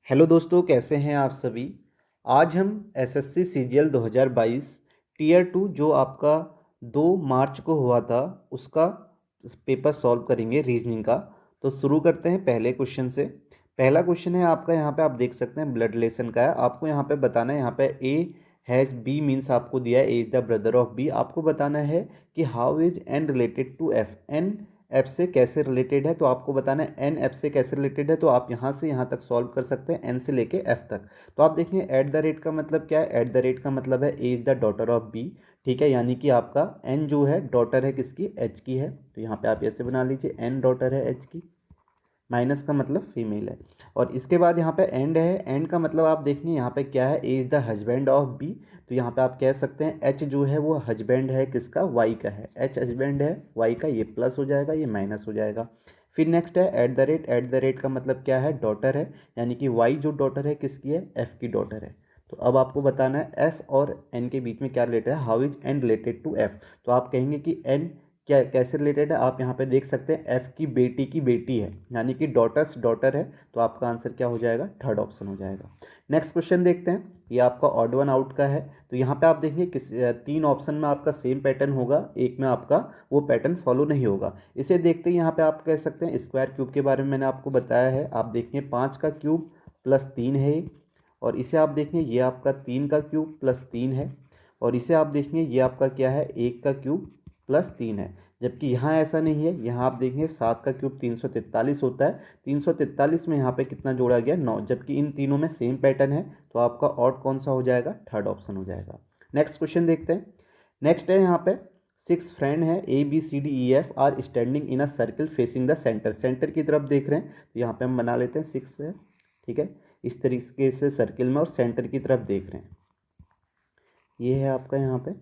Hello दोस्तों, कैसे हैं आप सभी। आज हम एसएससी सीजीएल 2022 टीयर 2 जो आपका 2 मार्च को हुआ था उसका पेपर सॉल्व करेंगे रीजनिंग का। तो शुरू करते हैं पहले क्वेश्चन से। पहला क्वेश्चन है आपका, यहाँ पे आप देख सकते हैं ब्लड रिलेशन का है। आपको यहाँ पे बताना है, यहाँ पे ए हैज़ बी मीन्स आपको दिया है A is the brother of B. आपको बताना है कि how is N related to F. N F से कैसे रिलेटेड है, तो आपको बताना है एन एफ से कैसे रिलेटेड है। तो आप यहाँ से यहाँ तक सॉल्व कर सकते हैं, एन से लेके एफ तक। तो आप देखिए एट द रेट का मतलब क्या है। एट द रेट का मतलब है A is the daughter of B. ठीक है, यानी कि आपका एन जो है डॉटर है किसकी, एच की है। तो यहाँ पे आप ऐसे बना लीजिए एन डॉटर है एच की। माइनस का मतलब फीमेल है। और इसके बाद यहाँ पे एंड है। एंड का मतलब आप देखिए यहाँ पे क्या है, A is the husband of B. तो यहाँ पे आप कह सकते हैं एच जो है वो हस्बैंड है किसका, वाई का है। एच हस्बैंड है वाई का, ये प्लस हो जाएगा ये माइनस हो जाएगा। फिर नेक्स्ट है at the rate. At the rate का मतलब क्या है, डॉटर है, यानी कि वाई जो डॉटर है किसकी है, एफ की डॉटर है। तो अब आपको बताना है एफ और एन के बीच में क्या रिलेटेड है, how is N related to F. तो आप कहेंगे कि एन क्या कैसे रिलेटेड है। आप यहाँ पे देख सकते हैं एफ की बेटी है, यानी कि डॉटर्स डॉटर है। तो आपका आंसर क्या हो जाएगा, थर्ड ऑप्शन हो जाएगा। नेक्स्ट क्वेश्चन देखते हैं, ये आपका ऑड वन आउट का है। तो यहाँ पे आप देखिए तीन ऑप्शन में आपका सेम पैटर्न होगा, एक में आपका वो पैटर्न फॉलो नहीं होगा। इसे देखते हैं, यहाँ पे आप कह सकते हैं स्क्वायर क्यूब के बारे में मैंने आपको बताया है। आप देखिए 5 का क्यूब प्लस 3 है ये। और इसे आप देखिए ये आपका 3 का क्यूब प्लस 3 है। और इसे आप देखिए ये आपका क्या है, 1 का क्यूब प्लस 3 है। जबकि यहाँ ऐसा नहीं है, यहाँ आप देखेंगे 7 का क्यूब 343 होता है। 343 में यहाँ पे कितना जोड़ा गया, 9। जबकि इन तीनों में सेम पैटर्न है, तो आपका ऑड कौन सा हो जाएगा, थर्ड ऑप्शन हो जाएगा। नेक्स्ट क्वेश्चन देखते हैं। नेक्स्ट है यहाँ पे 6 फ्रेंड है A B C D E F are standing in a circle facing the centre. Centre की तरफ देख रहे हैं, तो यहाँ पे हम बना लेते हैं 6 है। ठीक है, इस तरीके से सर्किल में और सेंटर की तरफ देख रहे हैं। ये है आपका यहाँ पे,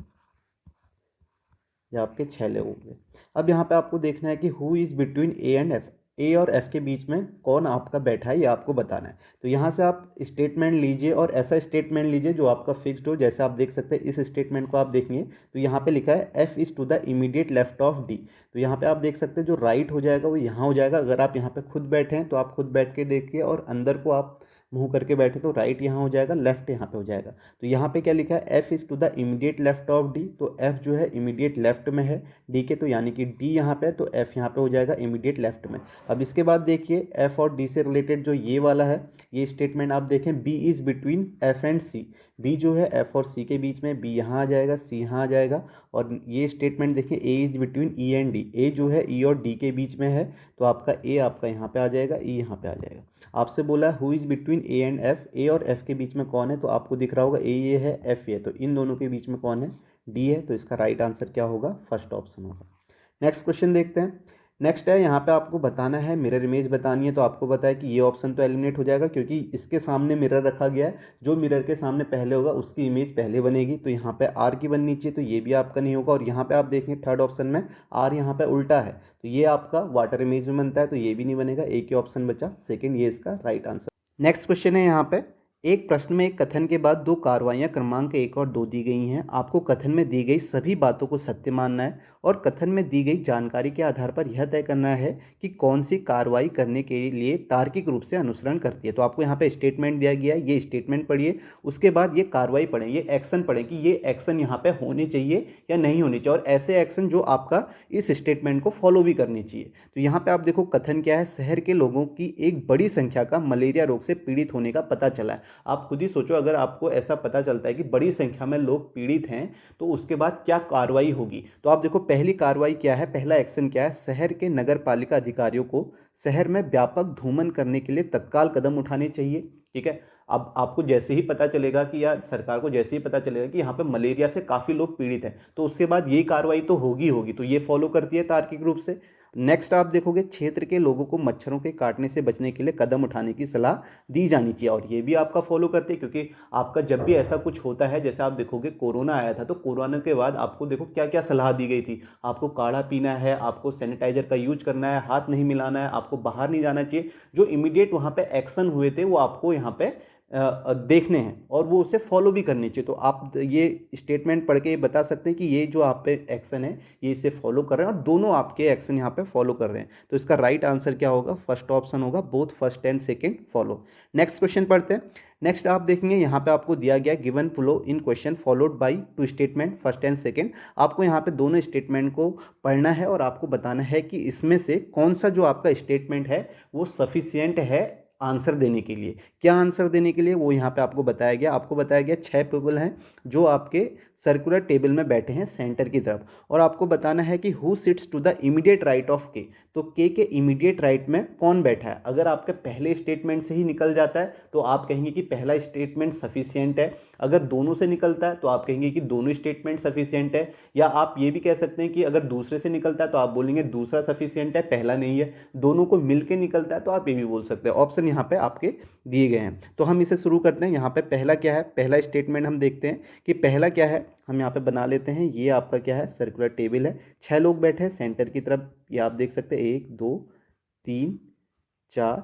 ये आपके 6 लोग हो गए। अब यहाँ पे आपको देखना है कि who is between A and F. A और एफ के बीच में कौन आपका बैठा है, ये आपको बताना है। तो यहाँ से आप स्टेटमेंट लीजिए और ऐसा स्टेटमेंट लीजिए जो आपका फिक्स्ड हो। जैसे आप देख सकते हैं इस स्टेटमेंट को आप देखेंगे, तो यहाँ पे लिखा है F is to the immediate left of D. तो यहाँ पे आप देख सकते हैं जो राइट हो जाएगा वो यहाँ हो जाएगा। अगर आप यहाँ पे खुद बैठे हैं तो आप खुद बैठ के देखिए, और अंदर को आप मुंह करके बैठे तो राइट यहाँ हो जाएगा, लेफ्ट यहाँ पे हो जाएगा। तो यहाँ पे क्या लिखा है, F is to the immediate left of D. तो एफ जो है इमीडिएट लेफ्ट में है डी के, तो यानी कि डी यहाँ पे है तो एफ यहाँ पे हो जाएगा इमीडिएट लेफ्ट में। अब इसके बाद देखिए एफ और डी से रिलेटेड जो ये वाला है, ये स्टेटमेंट आप देखें B is between F and C. B जो है एफ और सी के बीच में, बी यहाँ आ जाएगा सी यहाँ आ जाएगा। और ये स्टेटमेंट देखिए A is between E and D. A जो है ई और डी के बीच में है, तो आपका ए आपका यहाँ पे आ जाएगा, ई यहाँ पे आ जाएगा। आपसे बोला who is between A and F. A और एफ के बीच में कौन है, तो आपको दिख रहा होगा ए ये है एफ ये, तो इन दोनों के बीच में कौन है, डी है। तो इसका राइट आंसर क्या होगा, फर्स्ट ऑप्शन होगा। नेक्स्ट क्वेश्चन देखते हैं। नेक्स्ट है यहाँ पे आपको बताना है मिरर इमेज बतानी है। तो आपको बताया कि ये ऑप्शन तो एलिमिनेट हो जाएगा, क्योंकि इसके सामने मिरर रखा गया है। जो मिरर के सामने पहले होगा उसकी इमेज पहले बनेगी। तो यहाँ पे आर की बननी चाहिए, तो ये भी आपका नहीं होगा। और यहाँ पे आप देखेंगे थर्ड ऑप्शन में आर यहाँ पे उल्टा है, तो ये आपका वाटर इमेज में बनता है, तो ये भी नहीं बनेगा। एक ही ऑप्शन बचा सेकेंड, ये इसका राइट आंसर। नेक्स्ट क्वेश्चन है यहाँ पे, एक प्रश्न में एक कथन के बाद 2 कार्रवाइयाँ क्रमांक 1 और 2 दी गई हैं। आपको कथन में दी गई सभी बातों को सत्य मानना है और कथन में दी गई जानकारी के आधार पर यह तय करना है कि कौन सी कार्रवाई करने के लिए तार्किक रूप से अनुसरण करती है। तो आपको यहाँ पे स्टेटमेंट दिया गया है, ये स्टेटमेंट पढ़िए, उसके बाद ये कार्रवाई पढ़ें, ये एक्शन पढ़ें कि ये एक्शन यहाँ पे होने चाहिए या नहीं होने चाहिए, और ऐसे एक्शन जो आपका इस स्टेटमेंट को फॉलो भी करनी चाहिए। तो यहाँ पे आप देखो कथन क्या है, शहर के लोगों की एक बड़ी संख्या का मलेरिया रोग से पीड़ित होने का पता चला है। आप खुद ही सोचो, अगर आपको ऐसा पता चलता है कि बड़ी संख्या में लोग पीड़ित हैं, तो उसके बाद क्या कार्रवाई होगी। तो आप देखो पहली कार्रवाई क्या है, पहला एक्शन क्या है, शहर के नगर पालिका अधिकारियों को शहर में व्यापक धूमन करने के लिए तत्काल कदम उठाने चाहिए। ठीक है, अब आपको जैसे ही पता चलेगा कि, या सरकार को जैसे ही पता चलेगा कि यहाँ पे मलेरिया से काफ़ी लोग पीड़ित हैं, तो उसके बाद ये कार्रवाई तो होगी होगी, तो ये फॉलो करती है तार्किक रूप से। नेक्स्ट आप देखोगे क्षेत्र के लोगों को मच्छरों के काटने से बचने के लिए कदम उठाने की सलाह दी जानी चाहिए, और ये भी आपका फॉलो करते हैं। क्योंकि आपका जब भी ऐसा कुछ होता है, जैसे आप देखोगे कोरोना आया था, तो कोरोना के बाद आपको देखो क्या क्या सलाह दी गई थी। आपको काढ़ा पीना है, आपको सैनिटाइजर का यूज करना है, हाथ नहीं मिलाना है, आपको बाहर नहीं जाना चाहिए। जो इमीडिएट वहाँ पे एक्शन हुए थे वो आपको यहाँ पे देखने हैं और वो उसे फॉलो भी करनी चाहिए। तो आप ये स्टेटमेंट पढ़ के ये बता सकते हैं कि ये जो आप पे एक्शन है ये इसे फॉलो कर रहे हैं और दोनों आपके एक्शन यहाँ पे फॉलो कर रहे हैं। तो इसका राइट आंसर क्या होगा? फर्स्ट ऑप्शन होगा, both first and second follow. Next question पढ़ते हैं। नेक्स्ट आप देखेंगे यहाँ पे आपको दिया गया given flow in question followed by two statement first and second. आपको यहाँ पे दोनों स्टेटमेंट को पढ़ना है और आपको बताना है कि इसमें से कौन सा जो आपका स्टेटमेंट है वो सफिशियंट है आंसर देने के लिए। क्या आंसर देने के लिए वो यहाँ पे आपको बताया गया। आपको बताया गया 6 पीपल हैं जो आपके सर्कुलर टेबल में बैठे हैं सेंटर की तरफ, और आपको बताना है कि who sits to the immediate right of K. तो के इमीडिएट राइट में कौन बैठा है। अगर आपके पहले स्टेटमेंट से ही निकल जाता है तो आप कहेंगे कि पहला स्टेटमेंट सफिशियंट है। अगर दोनों से निकलता है तो आप कहेंगे कि दोनों स्टेटमेंट सफिशियंट है। या आप ये भी कह सकते हैं कि अगर दूसरे से निकलता है तो आप बोलेंगे दूसरा सफिशियंट है, पहला नहीं है। दोनों को मिलकर निकलता है तो आप ये भी बोल सकते हैं। ऑप्शन यहाँ पे आपके दिए गए हैं। तो हम इसे शुरू करते हैं। यहाँ पे पहला क्या है, पहला स्टेटमेंट हम देखते हैं कि पहला क्या है। हम यहाँ पे बना लेते हैं। ये आपका क्या है, सर्कुलर टेबल है, 6 लोग बैठे हैं सेंटर की तरफ। ये आप देख सकते हैं 1 2 3 4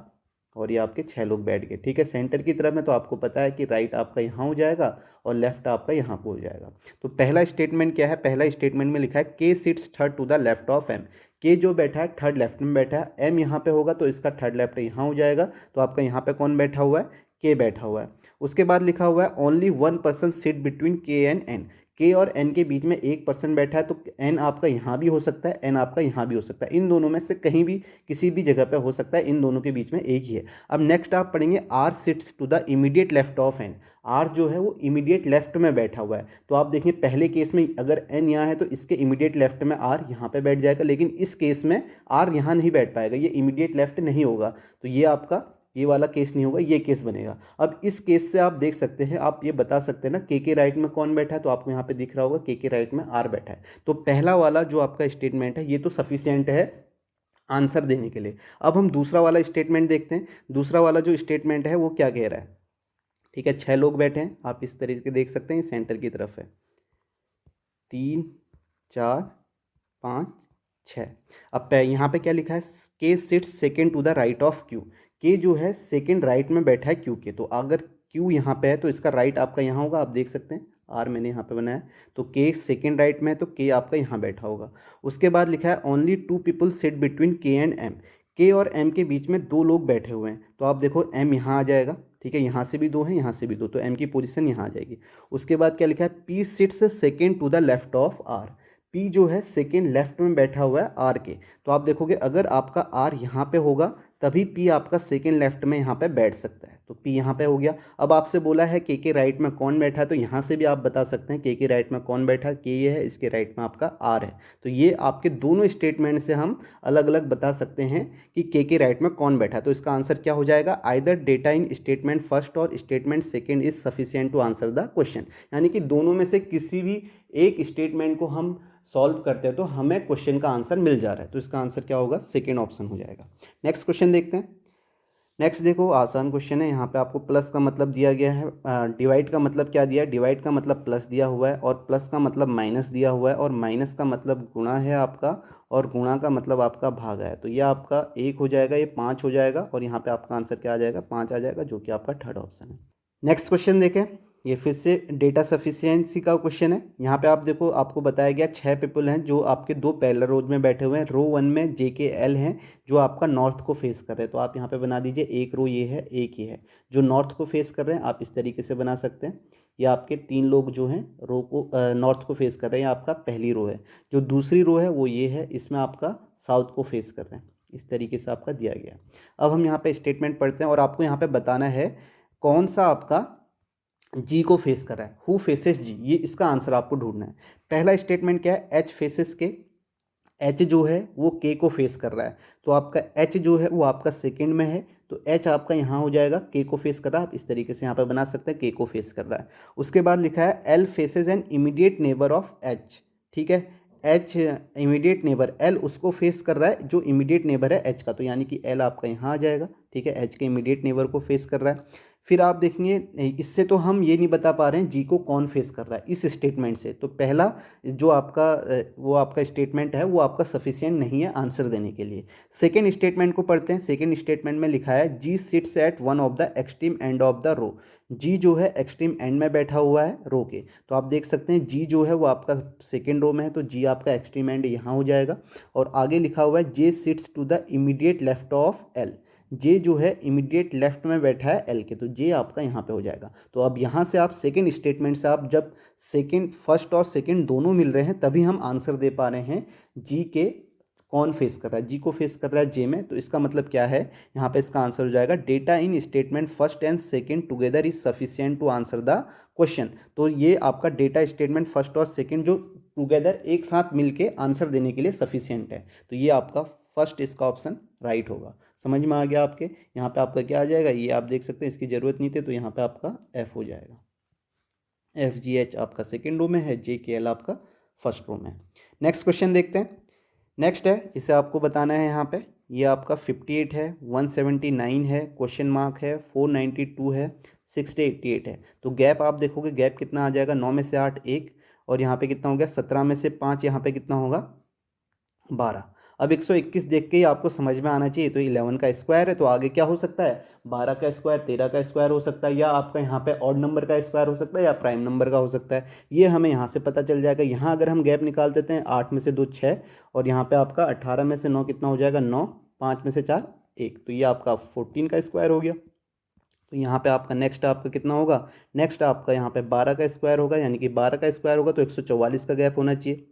और ये आपके 6 लोग बैठ गए। ठीक है, सेंटर की तरफ में तो आपको पता है कि राइट आपका यहाँ हो जाएगा और लेफ्ट आपका यहाँ पे हो जाएगा। तो पहला स्टेटमेंट क्या है, पहला स्टेटमेंट में लिखा है K sits third to the left of M. K जो बैठा है थर्ड लेफ्ट में बैठा है, एम यहाँ पे होगा तो इसका थर्ड लेफ्ट यहाँ हो जाएगा। तो आपका यहाँ पे कौन बैठा हुआ है, के बैठा हुआ है। उसके बाद लिखा हुआ है only one person sit between के एंड एन। के और एन के बीच में एक पर्सन बैठा है तो एन आपका यहाँ भी हो सकता है, एन आपका यहाँ भी हो सकता है। इन दोनों में से कहीं भी किसी भी जगह पे हो सकता है, इन दोनों के बीच में एक ही है। अब नेक्स्ट आप पढ़ेंगे R sits to the immediate left of N. R जो है वो इमीडिएट लेफ्ट में बैठा हुआ है। तो आप देखेंगे पहले केस में अगर एन यहाँ है तो इसके इमीडिएट लेफ्ट में आर यहाँ पे बैठ जाएगा, लेकिन इस केस में आर यहाँ नहीं बैठ पाएगा, ये इमीडिएट लेफ्ट नहीं होगा। तो ये आपका ये वाला केस नहीं होगा, ये केस बनेगा। अब इस केस से आप देख सकते हैं, आप ये बता सकते हैं ना के राइट में कौन बैठा है। तो आपको यहाँ पे दिख रहा होगा के राइट में आर बैठा है। तो पहला वाला जो आपका स्टेटमेंट है ये तो सफिशियंट है आंसर देने के लिए। अब हम दूसरा वाला स्टेटमेंट देखते हैं। दूसरा वाला जो स्टेटमेंट है वो क्या कह रहा है। ठीक है, 6 लोग बैठे हैं, आप इस तरीके देख सकते हैं, सेंटर की तरफ है 3 4 5 6। अब यहाँ पे क्या लिखा है, K sits second to the right of Q. K जो है सेकेंड राइट में बैठा है क्यू के। तो अगर क्यू यहाँ पे है तो इसका राइट आपका यहाँ होगा। आप देख सकते हैं आर मैंने यहाँ पे बनाया, तो के सेकेंड राइट में है तो के आपका यहाँ बैठा होगा। उसके बाद लिखा है ओनली 2 पीपल सिट बिटवीन के एंड एम। के और एम के बीच में 2 लोग बैठे हुए हैं। तो आप देखो एम यहाँ आ जाएगा। ठीक है, यहाँ से भी 2 हैं, यहाँ से भी 2, तो एम की पोजीशन यहाँ आ जाएगी। उसके बाद क्या लिखा है, P sits second to the left of R. P जो है सेकेंड लेफ्ट में बैठा हुआ है आर के। तो आप देखोगे अगर आपका आर यहाँ पे होगा तभी पी आपका सेकेंड लेफ्ट में यहाँ पे बैठ सकता है। तो पी यहाँ पे हो गया। अब आपसे बोला है के राइट में कौन बैठा है, तो यहाँ से भी आप बता सकते हैं के राइट में कौन बैठा है। के ये है, इसके राइट में आपका आर है। तो ये आपके दोनों स्टेटमेंट से हम अलग अलग बता सकते हैं कि के राइट में कौन बैठा है। तो इसका आंसर क्या हो जाएगा, either data in statement first और statement second is sufficient to answer the question. यानी कि दोनों में से किसी भी एक स्टेटमेंट को हम सॉल्व करते हैं तो हमें क्वेश्चन का आंसर मिल जा रहा है। तो इसका आंसर क्या होगा, सेकेंड ऑप्शन हो जाएगा। नेक्स्ट क्वेश्चन देखते हैं। नेक्स्ट देखो, आसान क्वेश्चन है। यहाँ पे आपको प्लस का मतलब दिया गया है, डिवाइड का मतलब क्या दिया है, डिवाइड का मतलब प्लस दिया हुआ है और प्लस का मतलब माइनस दिया हुआ है और माइनस का मतलब गुणा है आपका और गुणा का मतलब आपका भागा है। तो ये आपका 1 हो जाएगा, ये 5 हो जाएगा और यहाँ पे आपका आंसर क्या आ जाएगा, 5 आ जाएगा, जो कि आपका थर्ड ऑप्शन है। नेक्स्ट क्वेश्चन देखें। ये फिर से डेटा सफिशिएंसी का क्वेश्चन है। यहाँ पे आप देखो, आपको बताया गया 6 पीपल हैं जो आपके 2 पैरेलल रोज में बैठे हुए हैं। रो 1 में जे के एल हैं जो आपका नॉर्थ को फेस कर रहे हैं। तो आप यहाँ पे बना दीजिए, एक रो ये है, एक ये है। जो नॉर्थ को फेस कर रहे हैं आप इस तरीके से बना सकते हैं। ये आपके 3 लोग जो हैं रो को नॉर्थ को फेस कर रहे हैं, आपका पहली रो है। जो दूसरी रो है वो ये है, इसमें आपका साउथ को फेस कर रहे हैं। इस तरीके से आपका दिया गया। अब हम यहाँ पे स्टेटमेंट पढ़ते हैं और आपको यहाँ पे बताना है कौन सा आपका जी को फेस कर रहा है, हु फेसेस जी, ये इसका आंसर आपको ढूंढना है। पहला स्टेटमेंट क्या है, एच फेसेस के। एच जो है वो के को फेस कर रहा है। तो आपका एच जो है वो आपका सेकंड में है, तो एच आपका यहाँ हो जाएगा, के को फेस कर रहा है। आप इस तरीके से यहाँ पे बना सकते हैं, के को फेस कर रहा है। उसके बाद लिखा है L faces an immediate neighbour of H. ठीक है, एच इमीडिएट नेबर, एल उसको फेस कर रहा है जो इमीडिएट नेबर है एच का। तो यानी कि एल आपका यहाँ आ जाएगा। ठीक है, एच के इमीडिएट नेबर को फेस कर रहा है। फिर आप देखेंगे इससे तो हम ये नहीं बता पा रहे हैं जी को कौन फेस कर रहा है इस स्टेटमेंट से। तो पहला जो आपका वो आपका स्टेटमेंट है वो आपका सफिशिएंट नहीं है आंसर देने के लिए। सेकेंड स्टेटमेंट को पढ़ते हैं। सेकेंड स्टेटमेंट में लिखा है G sits at one of the extreme end of the row. G जो है एक्सट्रीम एंड में बैठा हुआ है रो के। तो आप देख सकते हैं जी जो है वो आपका सेकेंड रो में है, तो जी आपका एक्सट्रीम एंड यहाँ हो जाएगा। और आगे लिखा हुआ है J sits to the immediate left of L. J जो है इमीडिएट लेफ्ट में बैठा है एल के, तो जे आपका यहाँ पे हो जाएगा। तो अब यहाँ से आप सेकेंड स्टेटमेंट से आप जब सेकेंड फर्स्ट और सेकेंड दोनों मिल रहे हैं तभी हम आंसर दे पा रहे हैं जी के कौन फेस कर रहा है। जी को फेस कर रहा है जे में, तो इसका मतलब क्या है, यहाँ पे इसका आंसर हो जाएगा data in statement first and second together is sufficient to answer the question. तो ये आपका डेटा स्टेटमेंट फर्स्ट और सेकेंड जो टुगेदर एक साथ मिलके आंसर देने के लिए सफिशिएंट है। तो ये आपका फर्स्ट इसका ऑप्शन राइट होगा। समझ में आ गया आपके। यहाँ पे आपका क्या आ जाएगा, ये आप देख सकते हैं, इसकी ज़रूरत नहीं थी, तो यहाँ पे आपका एफ हो जाएगा। एफ जी एच आपका सेकेंड रो में है, जे के एल आपका फर्स्ट रो में है। नेक्स्ट क्वेश्चन देखते हैं। नेक्स्ट है, इसे आपको बताना है यहाँ पे, ये आपका 58 है, 179 है, क्वेश्चन मार्क है, 492 है, 688 है। तो गैप आप देखोगे, गैप कितना आ जाएगा, 9 में से 8 1, और यहाँ पे कितना हो गया 17 में से 5, यहाँ पे कितना होगा 12। अब 121 देख के ही आपको समझ में आना चाहिए, तो 11 का स्क्वायर है, तो आगे क्या हो सकता है 12 का स्क्वायर 13 का स्क्वायर हो सकता है, या आपका यहाँ पे ऑड नंबर का स्क्वायर हो सकता है, या प्राइम नंबर का हो सकता है। ये हमें यहाँ से पता चल जाएगा। यहाँ अगर हम गैप निकाल देते हैं 8 में से 2 6, और यहाँ पे आपका 18 में से 9 कितना हो जाएगा 9, 5 में से 4 1, तो ये आपका 14 का स्क्वायर हो गया। तो यहाँ पे आपका नेक्स्ट आपका कितना होगा, नेक्स्ट आपका यहाँ पे 12 का स्क्वायर होगा, यानी कि 12 का स्क्वायर होगा तो 144 का गैप होना चाहिए।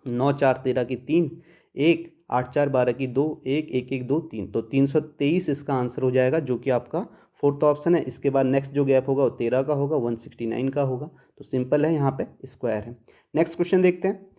9 4 13 की 3 1, 8 4 12 की 2 1 1 1 2 3, तो 323 इसका आंसर हो जाएगा, जो कि आपका फोर्थ ऑप्शन है। इसके बाद नेक्स्ट जो गैप होगा वो 13 का होगा, 169 का होगा। तो सिंपल है, यहाँ पे स्क्वायर है। नेक्स्ट क्वेश्चन देखते हैं।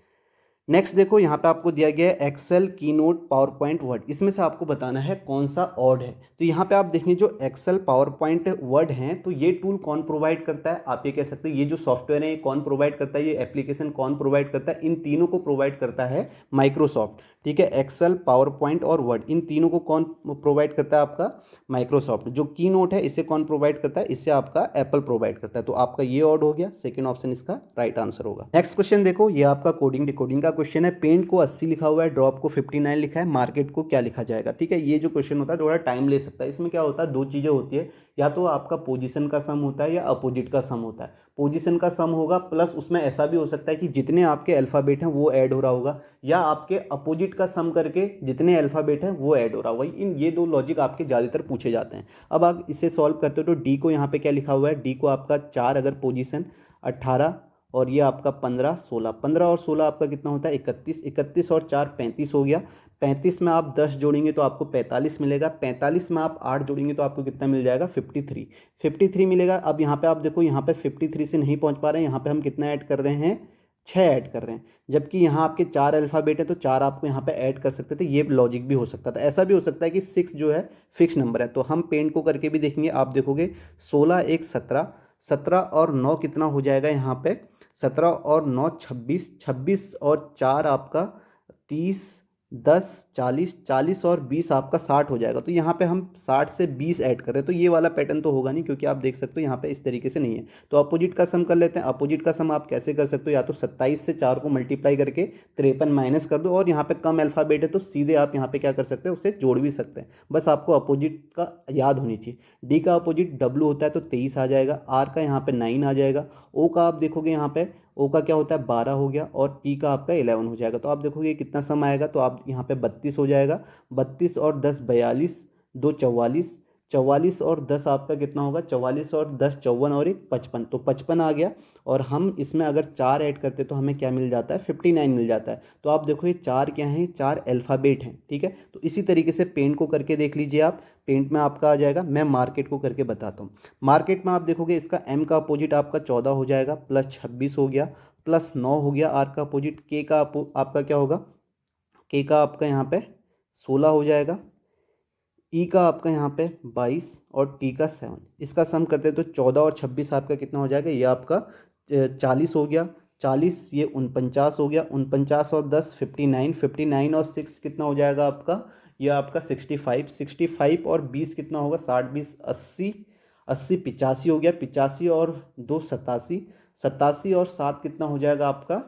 नेक्स्ट देखो, यहाँ पे आपको दिया गया है Excel Keynote PowerPoint Word, इसमें से आपको बताना है कौन सा ऑड है। तो यहाँ पे आप देखें जो एक्सेल पावर पॉइंट वर्ड हैं, तो ये टूल कौन प्रोवाइड करता है, आप ये कह सकते हैं ये जो सॉफ्टवेयर है ये कौन प्रोवाइड करता है, ये एप्लीकेशन कौन प्रोवाइड करता है, इन तीनों को प्रोवाइड करता है माइक्रोसॉफ्ट। ठीक है, एक्सेल पावर पॉइंट और वर्ड इन तीनों को कौन प्रोवाइड करता है, आपका माइक्रोसॉफ्ट। जो की नोट है इसे कौन प्रोवाइड करता है, इसे आपका एप्पल प्रोवाइड करता है। तो आपका ये ऑड हो गया, सेकंड ऑप्शन इसका राइट आंसर होगा। नेक्स्ट क्वेश्चन देखो, ये आपका कोडिंग डिकोडिंग का क्वेश्चन है। पेंट को 80 लिखा हुआ है, ड्रॉप को 59 लिखा है, मार्केट को क्या लिखा जाएगा। ठीक है, ये जो क्वेश्चन होता है थोड़ा टाइम ले सकता है। इसमें क्या होता है, दो चीज़ें होती है, या तो आपका पोजीशन का सम होता है या अपोजिट का सम होता है। पोजीशन का सम होगा, प्लस उसमें ऐसा भी हो सकता है कि जितने आपके अल्फ़ाबेट हैं वो ऐड हो रहा होगा, या आपके अपोजिट का सम करके जितने अल्फ़ाबेट हैं वो ऐड हो रहा होगा। इन ये दो लॉजिक आपके ज़्यादातर पूछे जाते हैं। अब आप इसे सॉल्व करते हो तो डी को यहाँ पे क्या लिखा हुआ है, डी को आपका 4 अगर पोजीशन 18, और ये आपका 15 16, 15 और 16 आपका कितना होता है 31, 31 और 4 35 हो गया। 35 में आप 10 जोड़ेंगे तो आपको 45 मिलेगा। 45 में आप 8 जोड़ेंगे तो आपको कितना मिल जाएगा 53, 53 मिलेगा। अब यहाँ पे आप देखो, यहाँ पे 53 से नहीं पहुँच पा रहे हैं, यहाँ पे हम कितना ऐड कर रहे हैं 6 ऐड कर रहे हैं, जबकि यहाँ आपके 4 अल्फ़ाबेट है तो 4 आपको यहाँ पे ऐड कर सकते थे। ये लॉजिक भी हो सकता था। ऐसा भी हो सकता है कि 6 जो है फिक्स नंबर है। तो हम पेंट को करके भी देखेंगे, आप देखोगे 16 1 17, 17 और 9 कितना हो जाएगा यहाँ पे 17 और 9 26, 26 और 4 आपका 30, 10 40, 40 और 20 आपका 60 हो जाएगा। तो यहाँ पे हम 60 से 20 ऐड कर रहे हैं, तो ये वाला पैटर्न तो होगा नहीं, क्योंकि आप देख सकते हो यहाँ पे इस तरीके से नहीं है। तो अपोजिट का सम कर लेते हैं। अपोजिट का सम आप कैसे कर सकते हो, या तो 27 से 4 को मल्टीप्लाई करके 53 माइनस कर दो, और यहाँ पे कम अल्फ़ाबेट है तो सीधे आप यहाँ पे क्या कर सकते हैं, उसे जोड़ भी सकते हैं। बस आपको अपोजिट का याद होनी चाहिए। डी का अपोजिट डब्ल्यू होता है तो 23 आ जाएगा। आर का यहाँ पे 9 आ जाएगा। ओ का आप देखोगे यहाँ पे, ओ का क्या होता है 12 हो गया, और टी का आपका 11 हो जाएगा। तो आप देखोगे कितना सम आएगा, तो आप यहाँ पे 32 हो जाएगा। 32 और 10 42, 2 44, 44 और 10 आपका कितना होगा 44 और 10 54 और 1 55, तो 55 आ गया। और हम इसमें अगर 4 ऐड करते तो हमें क्या मिल जाता है 59 मिल जाता है। तो आप देखो ये 4 क्या हैं, 4 अल्फ़ाबेट हैं। ठीक है, तो इसी तरीके से पेंट को करके देख लीजिए आप। पेंट में आपका आ जाएगा, मैं मार्केट को करके बताता हूँ। मार्केट में आप देखोगे इसका एम का अपोजिट आपका 14 हो जाएगा, प्लस 26 हो गया, प्लस 9 हो गया। आर का अपोजिट के का आपका क्या होगा, के का आपका यहाँ पे 16 हो जाएगा। ई का आपका यहाँ पे 22 और टी का 7, इसका सम करते हैं तो 14 और 26 आपका कितना हो जाएगा, ये आपका 40 हो गया। 40 ये 49 हो गया। 49 और 10 59, 59 और 6 कितना हो जाएगा आपका, ये आपका 65, 65 और 20 कितना होगा 60 20 80, 80 85 हो गया, 85 और 2 87, 87 और 7 कितना हो जाएगा आपका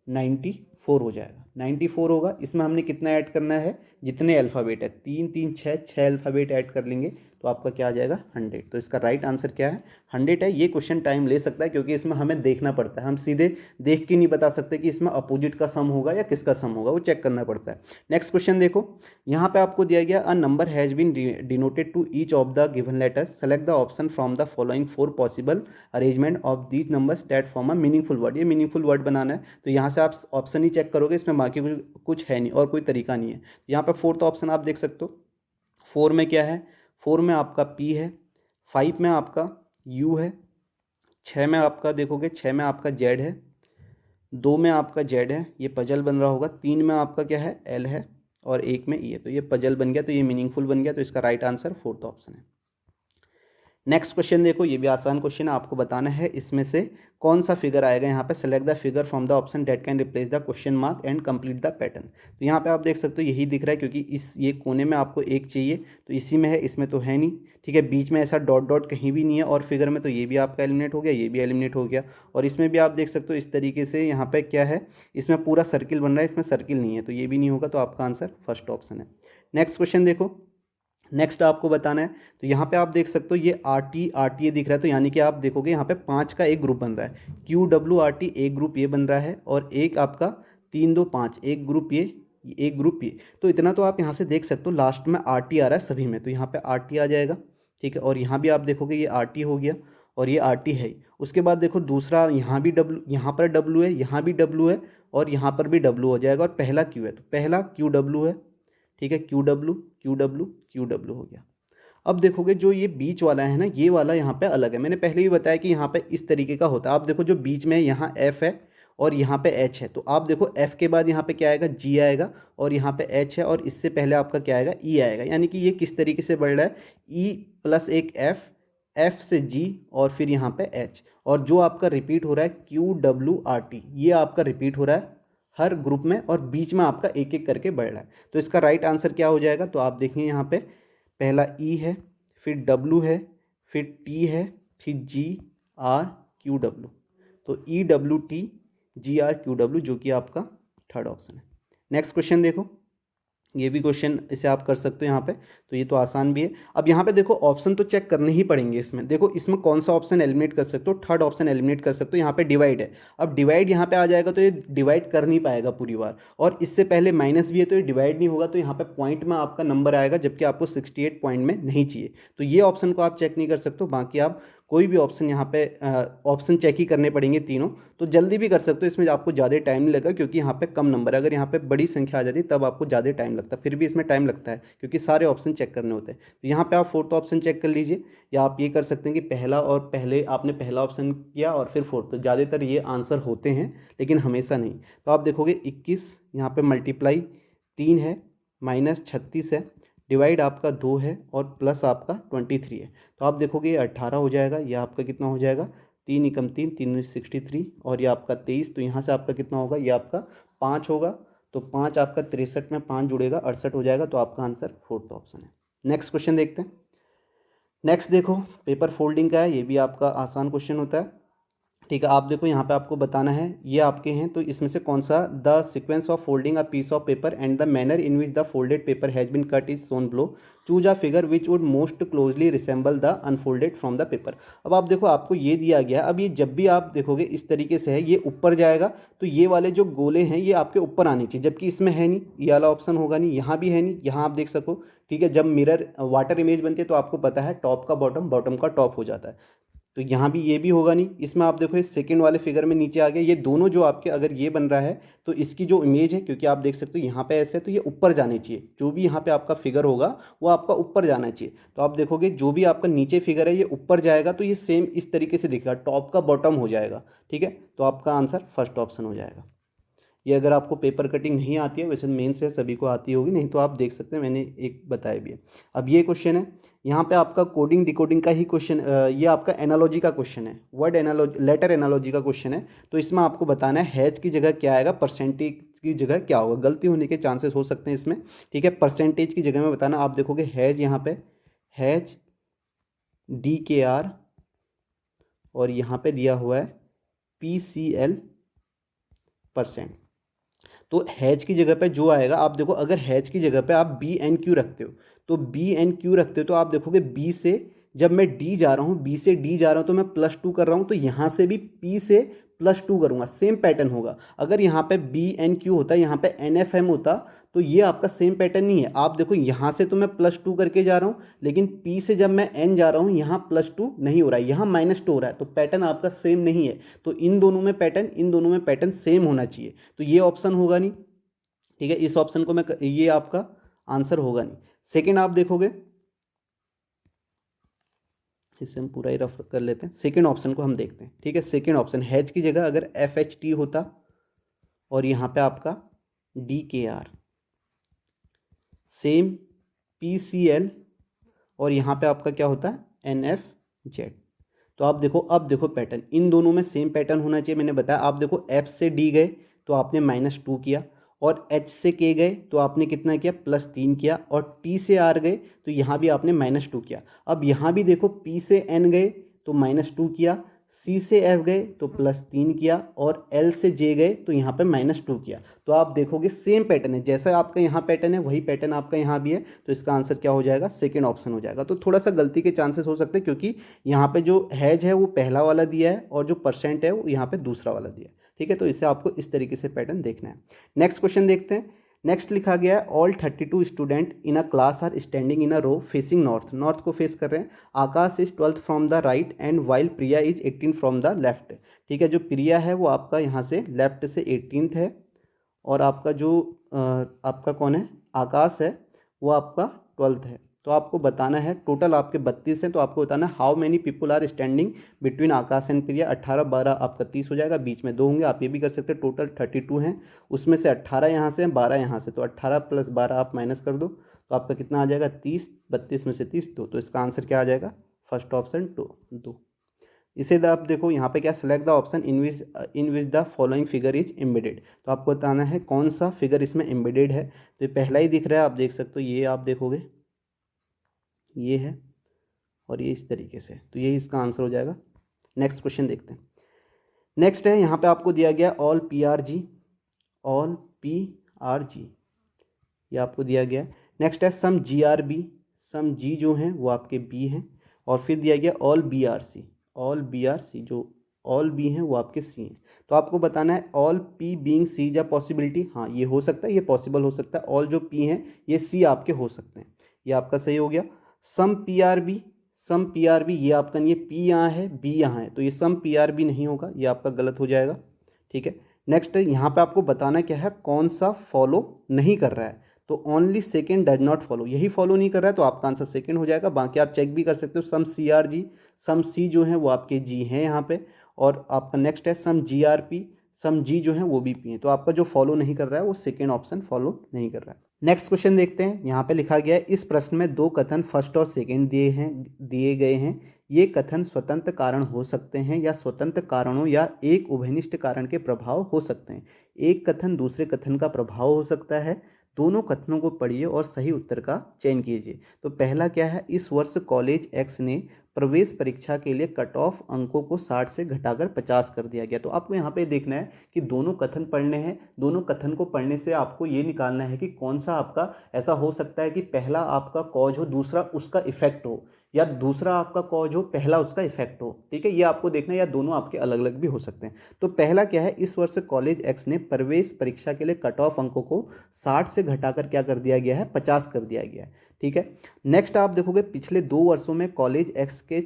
94 हो जाएगा। 94 होगा, इसमें हमने कितना ऐड करना है, जितने अल्फ़ाबेट है 3 3 6 6 अल्फ़ाबेट ऐड कर लेंगे तो आपका क्या आ जाएगा 100। तो इसका राइट आंसर क्या है 100 है। ये क्वेश्चन टाइम ले सकता है क्योंकि इसमें हमें देखना पड़ता है, हम सीधे देख के नहीं बता सकते कि इसमें अपोजिट का सम होगा या किसका सम होगा, वो चेक करना पड़ता है। नेक्स्ट क्वेश्चन देखो, यहाँ पे आपको दिया गया a number has been denoted to each of the given letters, select the option from the following 4 possible arrangement of these numbers that form a meaningful word. ये मीनिंगफुल वर्ड बनाना है, तो यहाँ से आप ऑप्शन ही चेक करोगे, इसमें बाकी कुछ है नहीं और कोई तरीका नहीं है। यहाँ पे फोर्थ ऑप्शन आप देख सकते हो, 4 में क्या है, 4 में आपका P है, 5 में आपका U है, 6 में आपका देखोगे 6 में आपका Z है, 2 में आपका Z है, ये पजल बन रहा होगा, 3 में आपका क्या है L है और 1 में E है। तो ये पजल बन गया, तो ये मीनिंगफुल बन गया, तो इसका राइट आंसर फोर्थ ऑप्शन है। नेक्स्ट क्वेश्चन देखो, ये भी आसान क्वेश्चन है, आपको बताना है इसमें से कौन सा फिगर आएगा। यहाँ पे select the figure from the option that can replace the question mark and complete the pattern. तो यहाँ पे आप देख सकते हो यही दिख रहा है, क्योंकि इस ये कोने में आपको एक चाहिए, तो इसी में है, इसमें तो है नहीं, ठीक है। बीच में ऐसा डॉट डॉट कहीं भी नहीं है और फिगर में, तो ये भी आपका एलिमिनेट हो गया, ये भी एलिमिनेट हो गया। और इसमें भी आप देख सकते हो इस तरीके से, यहाँ पे क्या है, इसमें पूरा सर्किल बन रहा है, इसमें सर्किल नहीं है, तो ये भी नहीं होगा, तो आपका आंसर फर्स्ट ऑप्शन है। नेक्स्ट क्वेश्चन देखो, नेक्स्ट आपको बताना है, तो यहाँ पे आप देख सकते हो ये RT दिख रहा है, तो यानी कि आप देखोगे यहाँ पे 5 का एक ग्रुप बन रहा है, QWRT एक ग्रुप ये बन रहा है, और एक आपका 3 2 5 एक ग्रुप ये, एक ग्रुप ये। तो इतना तो आप यहाँ से देख सकते हो, लास्ट में RT आ रहा है सभी में, तो यहाँ पे RT आ जाएगा, ठीक है। और यहाँ भी आप देखोगे ये RT हो गया और ये RT है ही। उसके बाद देखो दूसरा, यहाँ भी W, यहाँ पर W है, यहाँ भी W है और यहाँ पर भी W हो जाएगा, और पहला Q है, तो पहला QW है, ठीक है। QW QW QW हो गया। अब देखोगे जो ये बीच वाला है ना, ये वाला यहाँ पे अलग है, मैंने पहले भी बताया कि यहाँ पे इस तरीके का होता है। आप देखो जो बीच में यहाँ F है और यहाँ पे H है, तो आप देखो F के बाद यहाँ पे क्या आएगा, G आएगा, और यहाँ पे H है, और इससे पहले आपका क्या आएगा, E आएगा। यानी कि ये किस तरीके से बढ़ रहा है, E प्लस एक F, F से G और फिर यहाँ पे H, और जो आपका रिपीट हो रहा है QWRT, ये आपका रिपीट हो रहा है हर ग्रुप में, और बीच में आपका एक एक करके बढ़ रहा है। तो इसका राइट आंसर क्या हो जाएगा, तो आप देखेंगे यहाँ पे पहला E है, फिर W है, फिर T है, फिर GRQW, तो EWTGRQW, जो कि आपका थर्ड ऑप्शन है। नेक्स्ट क्वेश्चन देखो, ये भी क्वेश्चन इसे आप कर सकते हो यहाँ पे, तो ये तो आसान भी है। अब यहाँ पे देखो ऑप्शन तो चेक करने ही पड़ेंगे इसमें, देखो इसमें कौन सा ऑप्शन एलिमिनेट कर सकते हो, थर्ड ऑप्शन एलिमिनेट कर सकते हो। यहाँ पे डिवाइड है, अब डिवाइड यहाँ पे आ जाएगा तो ये डिवाइड कर नहीं पाएगा पूरी बार, और इससे पहले माइनस भी है तो ये डिवाइड नहीं होगा, तो यहाँ पे पॉइंट में आपका नंबर आएगा, जबकि आपको 68 पॉइंट में नहीं चाहिए, तो ये ऑप्शन को आप चेक नहीं कर सकते हो। बाकी आप कोई भी ऑप्शन यहाँ पे ऑप्शन चेक ही करने पड़ेंगे तीनों, तो जल्दी भी कर सकते हो, इसमें आपको ज़्यादा टाइम नहीं लगेगा, क्योंकि यहाँ पे कम नंबर है। अगर यहाँ पे बड़ी संख्या आ जाती तब आपको ज़्यादा टाइम लगता है, फिर भी इसमें टाइम लगता है क्योंकि सारे ऑप्शन चेक करने होते हैं। तो यहाँ पे आप फोर्थ ऑप्शन चेक कर लीजिए, या आप ये कर सकते हैं कि पहला, और पहले आपने पहला ऑप्शन किया और फिर फोर्थ, तो ज़्यादातर ये आंसर होते हैं लेकिन हमेशा नहीं। तो आप देखोगे 21 यहाँ पे मल्टीप्लाई 3 है, माइनस 36 है, डिवाइड आपका 2 है, और प्लस आपका 23 है। तो आप देखोगे ये 18 हो जाएगा, ये आपका कितना हो जाएगा, 3 एकम 3 3 63, और ये आपका 23, तो यहाँ से आपका कितना होगा, ये आपका 5 होगा, तो 5 आपका 63 में 5 जुड़ेगा 68 हो जाएगा, तो आपका आंसर फोर्थ ऑप्शन है। नेक्स्ट क्वेश्चन देखते हैं। नेक्स्ट देखो पेपर फोल्डिंग का है, ये भी आपका आसान क्वेश्चन होता है, ठीक है। आप देखो यहाँ पे आपको बताना है, ये आपके हैं, तो इसमें से कौन सा, the sequence of folding a piece of paper and the manner in which the folded paper has been cut is shown below, choose a figure which would most closely resemble the unfolded from the paper. अब आप देखो आपको ये दिया गया है, अब ये जब भी आप देखोगे इस तरीके से है, ये ऊपर जाएगा, तो ये वाले जो गोले हैं ये आपके ऊपर आने चाहिए, जबकि इसमें है नहीं, ये वाला ऑप्शन होगा नहीं, यहाँ भी है नहीं, यहाँ आप देख सको, ठीक है। जब मिरर वाटर इमेज बनती है तो आपको पता है टॉप का बॉटम, बॉटम का टॉप हो जाता है, तो यहाँ भी ये भी होगा नहीं। इसमें आप देखो इस सेकंड वाले फिगर में नीचे आ गया, ये दोनों जो आपके, अगर ये बन रहा है तो इसकी जो इमेज है, क्योंकि आप देख सकते हो यहाँ पे ऐसे है, तो ये ऊपर जानी चाहिए, जो भी यहाँ पे आपका फिगर होगा वो आपका ऊपर जाना चाहिए। तो आप देखोगे जो भी आपका नीचे फिगर है ये ऊपर जाएगा, तो ये सेम इस तरीके से दिखेगा, टॉप का बॉटम हो जाएगा, ठीक है। तो आपका आंसर फर्स्ट ऑप्शन हो जाएगा। ये अगर आपको पेपर कटिंग नहीं आती है, वैसे मेन से सभी को आती होगी, नहीं तो आप देख सकते हैं, मैंने एक बताया भी है। अब ये क्वेश्चन है, यहाँ पे आपका कोडिंग डिकोडिंग का ही क्वेश्चन, ये आपका एनालॉजी का क्वेश्चन है, वर्ड एनालॉजी, लेटर एनालॉजी का क्वेश्चन है। तो इसमें आपको बताना है हैज की जगह क्या आएगा, परसेंटेज की जगह क्या होगा, गलती होने के चांसेस हो सकते हैं इसमें, ठीक है। परसेंटेज की जगह में बताना, आप देखोगे हैज, यहाँ पे हैज DKR और यहाँ पे दिया हुआ है PCL%। तो हैज की जगह पे जो आएगा, आप देखो अगर हैज की जगह पे आप BNQ रखते हो, तो BNQ रखते हो तो आप देखोगे बी से जब मैं डी जा रहा हूँ, बी से डी जा रहा हूँ तो मैं +2 कर रहा हूँ, तो यहाँ से भी P से +2 करूँगा, सेम पैटर्न होगा। अगर यहाँ पे BNQ होता, यहाँ पे NFM होता, तो ये आपका सेम पैटर्न नहीं है। आप देखो यहाँ से तो मैं +2 करके जा रहा हूँ, लेकिन P से जब मैं N जा रहा हूँ यहाँ +2 नहीं हो रहा है, यहाँ -2 हो रहा है, तो पैटर्न आपका सेम नहीं है। तो इन दोनों में पैटर्न सेम होना चाहिए, तो ये ऑप्शन होगा नहीं। ठीक है, इस ऑप्शन को मैं, ये आपका आंसर होगा नहीं। सेकंड आप देखोगे, इसे हम पूरा ही रफ कर लेते हैं, सेकंड ऑप्शन को हम देखते हैं। ठीक है, सेकंड ऑप्शन हैज की जगह अगर FHT होता और यहाँ पे आपका DKR, सेम PCL और यहाँ पे आपका क्या होता है NFZ। तो आप देखो, अब देखो पैटर्न, इन दोनों में सेम पैटर्न होना चाहिए। मैंने बताया, आप देखो F से D गए तो आपने -2 किया, और H से K गए तो आपने कितना किया, +3 किया, और T से R गए तो यहाँ भी आपने -2 किया। अब यहाँ भी देखो P से N गए तो -2 किया, C से F गए तो +3 किया, और L से J गए तो यहाँ पे -2 किया। तो आप देखोगे सेम पैटर्न है, जैसा आपका यहाँ पैटर्न है वही पैटर्न आपका यहाँ भी है, तो इसका आंसर क्या हो जाएगा, सेकंड ऑप्शन हो जाएगा। तो थोड़ा सा गलती के चांसेस हो सकते हैं, क्योंकि यहाँ पे जो हैज है वो पहला वाला दिया है और जो % है वो यहाँ पे दूसरा वाला दिया है। ठीक है, तो इसे आपको इस तरीके से पैटर्न देखना है। नेक्स्ट क्वेश्चन देखते हैं। नेक्स्ट लिखा गया है all 32 student in a class are standing in a row facing north. North को फेस कर रहे हैं। Akash is 12th from the right end while Priya is 18 from the left. ठीक है, जो प्रिया है वो आपका यहाँ से लेफ्ट से 18th है, और आपका जो आपका कौन है, आकाश है, वो आपका 12th है। तो आपको बताना है, टोटल आपके 32 हैं, तो आपको बताना है how many people are standing between Akash and Priya. 18 12 आपका 30 हो जाएगा, बीच में 2 होंगे। आप ये भी कर सकते हैं, टोटल 32 हैं, उसमें से 18 यहाँ से हैं, 12 यहाँ से, तो 18 + 12 आप माइनस कर दो, तो आपका कितना आ जाएगा, 30। 32 में से 30 2, तो इसका आंसर क्या आ जाएगा, फर्स्ट ऑप्शन 2। इसे आप देखो यहाँ पे क्या, select the option in which the following figure is embedded. तो आपको बताना है कौन सा फिगर इसमें एम्बेडेड है। तो ये पहला ही दिख रहा है, आप देख सकते हो, ये आप देखोगे ये है, और ये इस तरीके से, तो यही इसका आंसर हो जाएगा। नेक्स्ट क्वेश्चन देखते हैं। नेक्स्ट है, यहाँ पे आपको दिया गया ऑल PRG, ऑल PRG ये आपको दिया गया। नेक्स्ट है सम GRB, सम G जो हैं वो आपके B हैं, और फिर दिया गया ऑल BRC, ऑल BRC जो ऑल B हैं वो आपके C हैं। तो आपको बताना है ऑल P बीइंग C या पॉसिबिलिटी, हाँ ये हो सकता है, ये पॉसिबल हो सकता है, ऑल जो P हैं ये C आपके हो सकते हैं, ये आपका सही हो गया। सम PRB, सम PRB ये आपका नहीं है, P यहाँ है B यहाँ है, तो ये सम PRB नहीं होगा, ये आपका गलत हो जाएगा। ठीक है, नेक्स्ट यहाँ पे आपको बताना क्या है, कौन सा फॉलो नहीं कर रहा है। तो only second does not follow, यही फॉलो नहीं कर रहा है, तो आपका आंसर सेकेंड हो जाएगा। बाकी आप चेक भी कर सकते हो, सम CRG, सम C जो है वो आपके G हैं यहाँ पे, और आपका नेक्स्ट है सम GRP, सम G जो है वो भी P हैं। तो आपका जो फॉलो नहीं कर रहा है वो सेकेंड ऑप्शन फॉलो नहीं कर रहा है। नेक्स्ट क्वेश्चन देखते हैं। यहाँ पे लिखा गया है इस प्रश्न में 2 कथन फर्स्ट और सेकेंड दिए गए हैं। ये कथन स्वतंत्र कारण हो सकते हैं या स्वतंत्र कारणों या एक उभयनिष्ठ कारण के प्रभाव हो सकते हैं। एक कथन दूसरे कथन का प्रभाव हो सकता है। दोनों कथनों को पढ़िए और सही उत्तर का चयन कीजिए। तो पहला क्या है, इस वर्ष कॉलेज X ने प्रवेश परीक्षा के लिए कट ऑफ अंकों को 60 से घटाकर 50 कर दिया गया। तो आपको यहाँ पे देखना है कि दोनों कथन पढ़ने हैं। दोनों कथन को पढ़ने से आपको ये निकालना है कि कौन सा आपका ऐसा हो सकता है कि पहला आपका कॉज हो, दूसरा उसका इफेक्ट हो, या दूसरा आपका कॉज हो, पहला उसका इफेक्ट हो। ठीक है, ये आपको देखना है, या दोनों आपके अलग अलग भी हो सकते हैं। तो पहला क्या है, इस वर्ष कॉलेज X ने प्रवेश परीक्षा के लिए कट ऑफ अंकों को 60 से घटाकर क्या कर दिया गया है, 50 कर दिया गया है। ठीक है, नेक्स्ट आप देखोगे पिछले 2 वर्षों में कॉलेज X के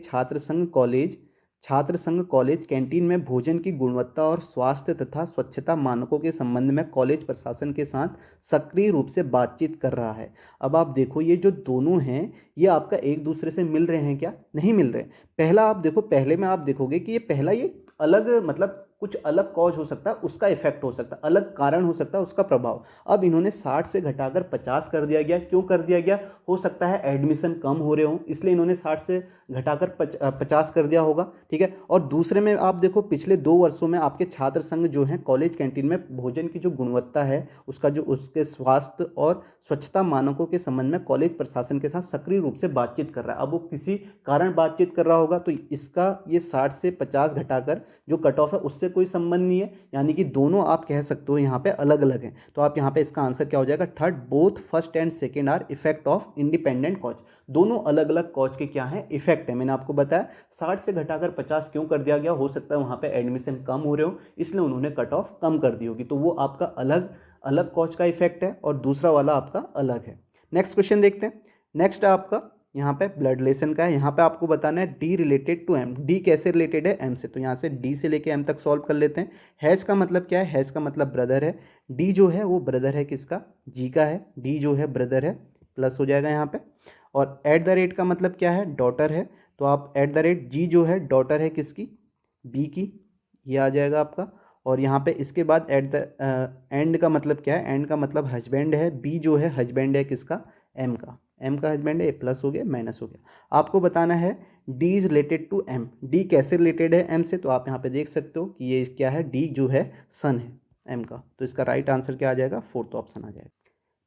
छात्र संघ कॉलेज कैंटीन में भोजन की गुणवत्ता और स्वास्थ्य तथा स्वच्छता मानकों के संबंध में कॉलेज प्रशासन के साथ सक्रिय रूप से बातचीत कर रहा है। अब आप देखो, ये जो दोनों हैं ये आपका एक दूसरे से मिल रहे हैं क्या, नहीं मिल रहे। पहला आप देखो, पहले में आप देखोगे कि ये पहला ये अलग मतलब कुछ अलग कॉज हो सकता है, उसका इफेक्ट हो सकता है, अलग कारण हो सकता है उसका प्रभाव। अब इन्होंने 60 से घटाकर 50 कर दिया गया, क्यों कर दिया गया? हो सकता है एडमिशन कम हो रहे हो, इसलिए इन्होंने 60 से घटाकर 50 कर दिया होगा, ठीक है। और दूसरे में आप देखो पिछले 2 वर्षों में आपके छात्र संघ जो है कॉलेज कैंटीन में भोजन की जो गुणवत्ता है उसका जो उसके स्वास्थ्य और स्वच्छता मानकों के संबंध में कॉलेज प्रशासन के साथ सक्रिय रूप से बातचीत कर रहा है। अब वो किसी कारण बातचीत कर रहा होगा, तो इसका ये 60 से 50 घटाकर जो कट ऑफ है उससे कोई संबंध नहीं है, यानी कि दोनों आप कह सकते हो यहाँ पे अलग अलग हैं। तो आप यहाँ पे इसका आंसर क्या हो जाएगा? Third, both first and second are effect of independent cause. दोनों अलग अलग कॉज के क्या है? इफेक्ट है। मैंने आपको बताया 60 से घटाकर 50 क्यों कर दिया गया? हो सकता है वहाँ पे एडमिशन कम हो रहे हो, इसलिए उन्होंने कट ऑफ कम कर दी होगी। तो वो आपका अलग अलग कॉज का इफेक्ट है और दूसरा वाला आपका अलग है। नेक्स्ट क्वेश्चन देखते हैं। नेक्स्ट है आपका यहाँ पे ब्लड रिलेशन का है। यहाँ पे आपको बताना है D related to M. D कैसे रिलेटेड है? एम से। तो यहाँ से डी से लेके एम तक सॉल्व कर लेते हैं। हैज का मतलब क्या है? हैज का मतलब ब्रदर है। डी जो है वो ब्रदर है किसका? जी का है। डी जो है ब्रदर है, प्लस हो जाएगा यहाँ पे। और एट द रेट का मतलब क्या है? डॉटर है। तो आप एट द रेट जी जो है डॉटर है किसकी? बी की, ये आ जाएगा आपका। और यहाँ पे इसके बाद एट द एंड का मतलब क्या है? एंड का मतलब हस्बैंड है। बी जो है हस्बैंड है किसका? एम का। एम का हस्बैंड है, ये प्लस हो गया माइनस हो गया। आपको बताना है D is related to M. D कैसे रिलेटेड है एम से? तो आप यहाँ पे देख सकते हो कि ये क्या है? डी जो है सन है एम का। तो इसका राइट आंसर क्या आ जाएगा? फोर्थ ऑप्शन आ जाएगा।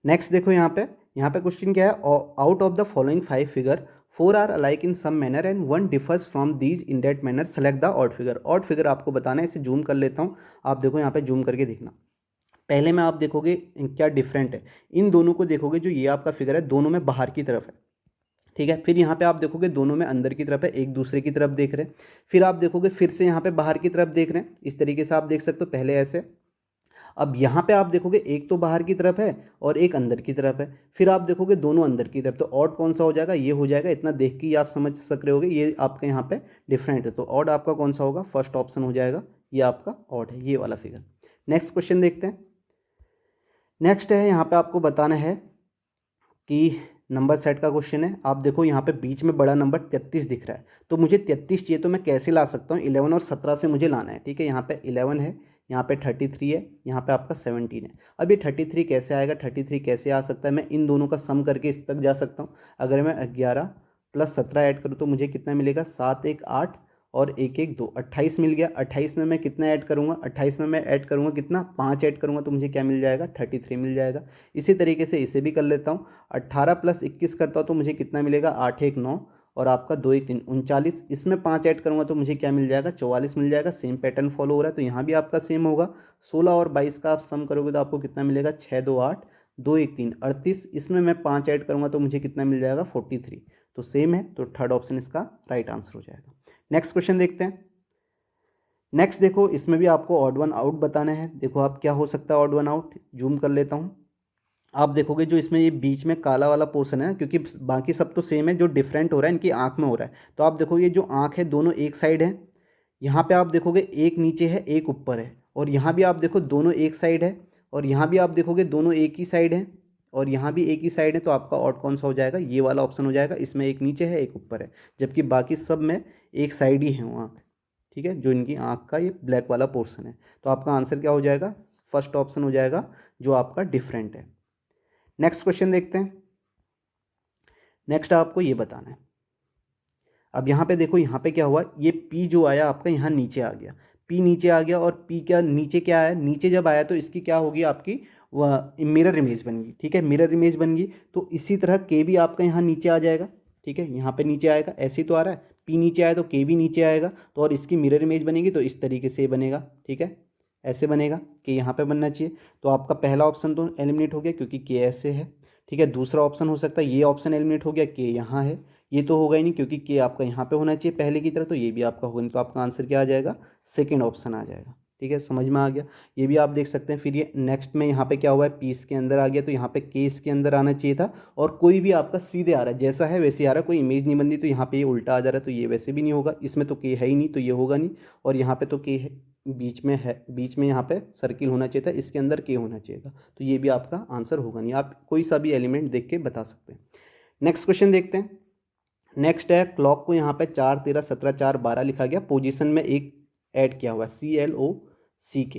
नेक्स्ट देखो यहाँ पे क्वेश्चन क्या है? Out of the following 5 figure 4 are alike in some manner and 1 differs from these in that manner, select the odd figure. Odd figure आपको बताना है, इसे जूम कर लेता हूँ। आप देखो यहाँ पे जूम करके देखना। पहले में आप देखोगे क्या डिफरेंट है, इन दोनों को देखोगे, जो ये आपका फिगर है दोनों में बाहर की तरफ है, ठीक है। फिर यहाँ पे आप देखोगे दोनों में अंदर की तरफ है, एक दूसरे की तरफ देख रहे हैं। फिर आप देखोगे फिर से यहाँ पे बाहर की तरफ देख रहे हैं, इस तरीके से आप देख सकते हो, पहले ऐसे। अब यहाँ पे आप देखोगे एक तो बाहर की तरफ है और एक अंदर की तरफ है, फिर आप देखोगे दोनों अंदर की तरफ। तो ऑड कौन सा हो जाएगा? ये हो जाएगा। इतना देख के ही आप समझ सक रहे होगे ये आपके यहाँ पे डिफरेंट है। तो ऑड आपका कौन सा होगा? फर्स्ट ऑप्शन हो जाएगा, ये आपका ऑड है, ये वाला फिगर। नेक्स्ट क्वेश्चन देखते हैं। नेक्स्ट है यहाँ पे आपको बताना है कि नंबर सेट का क्वेश्चन है। आप देखो यहाँ पे बीच में बड़ा नंबर 33 दिख रहा है, तो मुझे 33 चाहिए, तो मैं कैसे ला सकता हूँ? 11 और 17 से मुझे लाना है, ठीक है। यहाँ पे 11 है, यहाँ पे 33 है, यहाँ पे आपका 17 है। अब ये 33 कैसे आएगा? 33 कैसे आ सकता है? मैं इन दोनों का सम करके इस तक जा सकता हूँ। अगर मैं 11 + 17 ऐड करूँ तो मुझे कितना मिलेगा? 7 1 8 और 1 1 2, 28 मिल गया। 28 में मैं कितना ऐड करूँगा? 28 में मैं ऐड करूँगा कितना? 5 ऐड करूँगा तो मुझे क्या मिल जाएगा? 33 मिल जाएगा। इसी तरीके से इसे भी कर लेता हूँ। 18 + 21 करता हूँ तो मुझे कितना मिलेगा? 8 1 9 और आपका 2 1 3 39। इसमें 5 ऐड करूँगा तो मुझे क्या मिल जाएगा? 44 मिल जाएगा। सेम पैटर्न फॉलो हो रहा है, तो यहाँ भी आपका सेम होगा। 16 और 22 का आप सम करोगे तो आपको कितना मिलेगा? 6 2 8 2 1 3 38। इसमें मैं 5 ऐड करूँगा तो मुझे कितना मिल जाएगा? 43। तो सेम है, तो थर्ड ऑप्शन इसका राइट आंसर हो जाएगा। नेक्स्ट क्वेश्चन देखते हैं। नेक्स्ट देखो, इसमें भी आपको ऑड वन आउट बताना है। देखो आप क्या हो सकता है ऑड वन आउट, जूम कर लेता हूँ। आप देखोगे जो इसमें ये बीच में काला वाला पोर्शन है ना, क्योंकि बाकी सब तो सेम है, जो डिफरेंट हो रहा है इनकी आंख में हो रहा है। तो आप देखोगे जो आंख है दोनों एक साइड है। यहाँ पे आप देखोगे एक नीचे है एक ऊपर है, और यहाँ भी आप देखो दोनों एक साइड है, और यहाँ भी आप देखोगे दोनों एक ही साइड है, और यहाँ भी एक ही साइड है। तो आपका ऑड कौन सा हो जाएगा? ये वाला ऑप्शन हो जाएगा। इसमें एक नीचे है एक ऊपर है, जबकि बाकी सब में एक साइड ही है वो आँख, ठीक है। जो इनकी आँख का ये ब्लैक वाला पोर्शन है, तो आपका आंसर क्या हो जाएगा? फर्स्ट ऑप्शन हो जाएगा, जो आपका डिफरेंट है। नेक्स्ट क्वेश्चन देखते हैं। नेक्स्ट आपको ये बताना है। अब यहाँ पे देखो, यहाँ पे क्या हुआ, ये P जो आया आपका यहाँ नीचे आ गया, P नीचे आ गया, और P क्या नीचे क्या आया? नीचे जब आया तो इसकी क्या होगी? आपकी वह मिरर इमेज बन गई, ठीक है। मिरर इमेज बन गई, तो इसी तरह K भी आपका यहाँ नीचे आ जाएगा, ठीक है। यहाँ पे नीचे आएगा, ऐसे ही तो आ रहा है, P नीचे आया तो K भी नीचे आएगा। तो और इसकी मिरर इमेज बनेगी तो इस तरीके से बनेगा, ठीक है। ऐसे बनेगा कि यहाँ पे बनना चाहिए। तो आपका पहला ऑप्शन तो एलिमिनेट हो गया क्योंकि K ऐसे है, ठीक है। दूसरा ऑप्शन हो सकता है ये ऑप्शन एलिमिनेट हो गया, K यहाँ है, ये तो होगा ही नहीं क्योंकि K आपका यहाँ पे होना चाहिए पहले की तरह, तो ये भी आपका होगा नहीं। तो आपका आंसर क्या आ जाएगा? सेकंड ऑप्शन आ जाएगा, ठीक है। समझ में आ गया, ये भी आप देख सकते हैं। फिर ये नेक्स्ट में यहाँ पे क्या हुआ है? P इसके अंदर आ गया, तो यहाँ पे K इसके अंदर आना चाहिए था, और कोई भी आपका सीधे आ रहा है, जैसा है वैसे आ रहा है, कोई इमेज नहीं बन रही, तो यहाँ पे ये उल्टा आ जा रहा है, तो ये वैसे भी नहीं होगा। इसमें तो K है ही नहीं, तो ये होगा नहीं। और यहाँ पे तो K है, बीच में है, बीच में यहाँ पे सर्किल होना चाहिए था, इसके अंदर K होना चाहिए था, तो ये भी आपका आंसर होगा नहीं। आप कोई सा भी एलिमेंट देख के बता सकते हैं। नेक्स्ट क्वेश्चन देखते हैं। नेक्स्ट है, क्लॉक को यहाँ पे 4 13 17 4 12 लिखा गया, पोजीशन में एक ऐड किया हुआ है, CLOCK।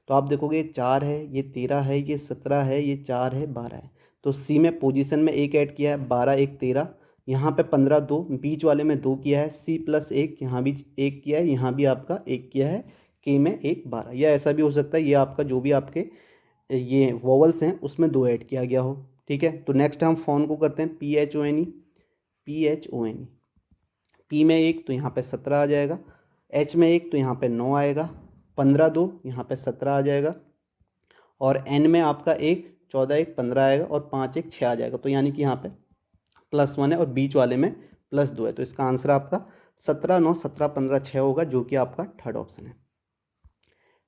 तो आप देखोगे ये 4 है, ये 13 है, ये 17 है, ये 4 है, 12 है। तो सी में पोजीशन में एक ऐड किया है, 12 1 13, यहाँ पे 15 2, बीच वाले में 2 किया है, C प्लस 1 यहाँ भी 1 किया है, यहाँ भी आपका 1 किया है, K में 1 12। या ऐसा भी हो सकता है ये आपका जो भी आपके ये वोवल्स हैं उसमें 2 ऐड किया गया हो। ठीक है, तो नेक्स्ट हम फोन को करते हैं PHONE, PHONE। P में 1 तो यहाँ पे 17 आ जाएगा, H में 1 तो यहाँ पे 9 आएगा, 15 2 यहाँ पे 17 आ जाएगा, और N में आपका 1 14 1 15 आएगा, और 5 1 6 आ जाएगा। तो यानी कि यहाँ पे +1 है और बीच वाले में +2 है। तो इसका आंसर आपका 17 9 17 15 6 होगा, जो कि आपका थर्ड ऑप्शन है।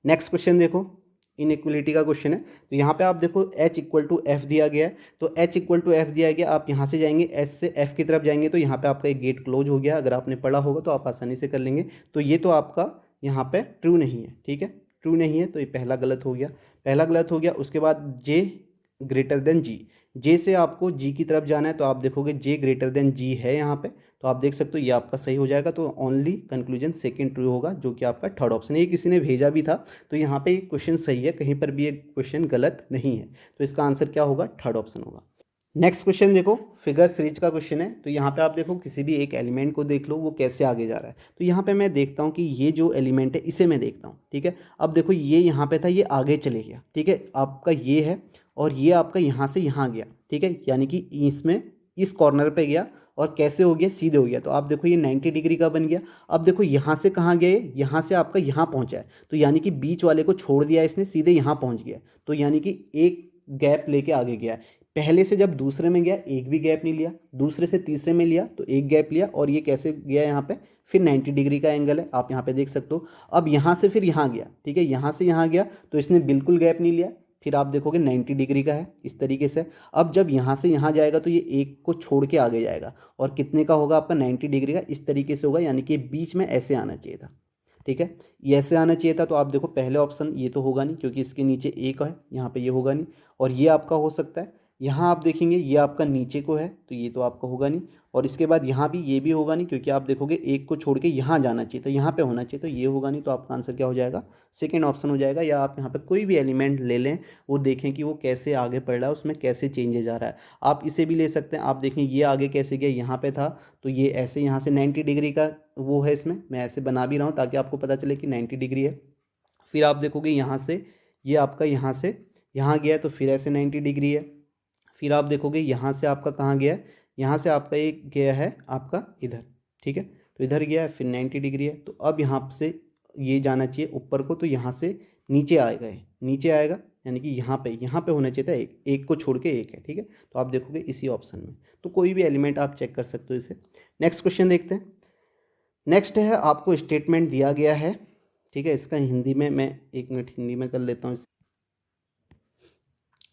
नेक्स्ट क्वेश्चन देखो, इनइक्वलिटी का क्वेश्चन है। तो यहाँ पे आप देखो H इक्वल टू एफ दिया गया है। तो H इक्वल टू एफ दिया गया, आप यहाँ से जाएंगे H से F की तरफ जाएंगे, तो यहाँ पे आपका एक गेट क्लोज हो गया। अगर आपने पढ़ा होगा तो आप आसानी से कर लेंगे। तो ये तो आपका यहाँ पे ट्रू नहीं है, ठीक है, ट्रू नहीं है, तो ये पहला गलत हो गया, पहला गलत हो गया। उसके बाद J greater than G, J से आपको G की तरफ जाना है, तो आप देखोगे J ग्रेटर देन G है यहाँ पे, तो आप देख सकते हो ये आपका सही हो जाएगा। तो ओनली कंक्लूजन सेकंड ट्रू होगा, जो कि आपका थर्ड ऑप्शन है। ये किसी ने भेजा भी था, तो यहाँ पे क्वेश्चन सही है, कहीं पर भी ये क्वेश्चन गलत नहीं है। तो इसका आंसर क्या होगा, थर्ड ऑप्शन होगा। नेक्स्ट क्वेश्चन देखो, फिगर सीरीज का क्वेश्चन है। तो यहाँ पे आप देखो किसी भी एक एलिमेंट को देख लो वो कैसे आगे जा रहा है। तो यहाँ पे मैं देखता हूँ कि ये जो एलिमेंट है इसे मैं देखता हूँ, ठीक है। अब देखो ये यहाँ पे था, ये आगे चले गया, ठीक है, आपका ये है, और ये आपका यहाँ से यहाँ गया, ठीक है, यानी कि इसमें इस कॉर्नर पे गया, और कैसे हो गया, सीधे हो गया। तो आप देखो ये 90 डिग्री का बन गया। अब देखो यहाँ से कहाँ गए, यहाँ से आपका यहाँ पहुँचा है, तो यानी कि बीच वाले को छोड़ दिया इसने, सीधे यहाँ पहुँच गया। तो यानी कि एक गैप लेके आगे गया है। पहले से जब दूसरे में गया एक भी गैप नहीं लिया, दूसरे से तीसरे में लिया तो एक गैप लिया, और ये कैसे गया यहाँ पे, फिर 90 डिग्री का एंगल है, आप यहाँ पे देख सकते हो। अब यहाँ से फिर यहाँ गया, ठीक है, यहाँ से यहाँ गया, तो इसने बिल्कुल गैप नहीं लिया, फिर आप देखोगे 90 डिग्री का है इस तरीके से। अब जब यहाँ से यहाँ जाएगा तो ये एक को छोड़ के आगे जाएगा, और कितने का होगा आपका, 90 डिग्री का, इस तरीके से होगा, यानी कि बीच में ऐसे आना चाहिए था, ठीक है, ये ऐसे आना चाहिए था। तो आप देखो पहले ऑप्शन ये तो होगा नहीं, क्योंकि इसके नीचे एक है, यहाँ पे ये होगा नहीं, और ये आपका हो सकता है, यहाँ आप देखेंगे ये आपका नीचे को है, तो ये तो आपका होगा नहीं, और इसके बाद यहाँ भी ये भी होगा नहीं, क्योंकि आप देखोगे एक को छोड़ के यहाँ जाना चाहिए था, यहाँ पे होना चाहिए, तो ये होगा नहीं। तो आपका आंसर क्या हो जाएगा, सेकेंड ऑप्शन हो जाएगा। या आप यहाँ पे कोई भी एलिमेंट ले लें, वो देखें कि वो कैसे आगे बढ़ रहा है, उसमें कैसे चेंजेज आ रहा है। आप इसे भी ले सकते हैं, आप देखें ये आगे कैसे गया, यहाँ पे था, तो ये ऐसे यहाँ से 90 डिग्री का वो है, इसमें मैं ऐसे बना भी रहा हूँ ताकि आपको पता चले कि 90 डिग्री है। फिर आप देखोगे यहाँ से ये आपका यहाँ से यहाँ गया है, तो फिर ऐसे 90 डिग्री है। फिर आप देखोगे यहाँ से आपका कहाँ गया है, यहाँ से आपका एक गया है आपका इधर, ठीक है, तो इधर गया है, फिर 90 डिग्री है। तो अब यहाँ से ये जाना चाहिए ऊपर को, तो यहाँ से नीचे आएगा, ये नीचे आएगा, यानी कि यहाँ पे होना चाहिए था एक, एक को छोड़ के एक है, ठीक है। तो आप देखोगे इसी ऑप्शन में, तो कोई भी एलिमेंट आप चेक कर सकते हो इसे। नेक्स्ट क्वेश्चन देखते हैं। नेक्स्ट है, आपको स्टेटमेंट दिया गया है, ठीक है, इसका हिंदी में मैं 1 मिनट हिंदी में कर लेता हूँ इसे।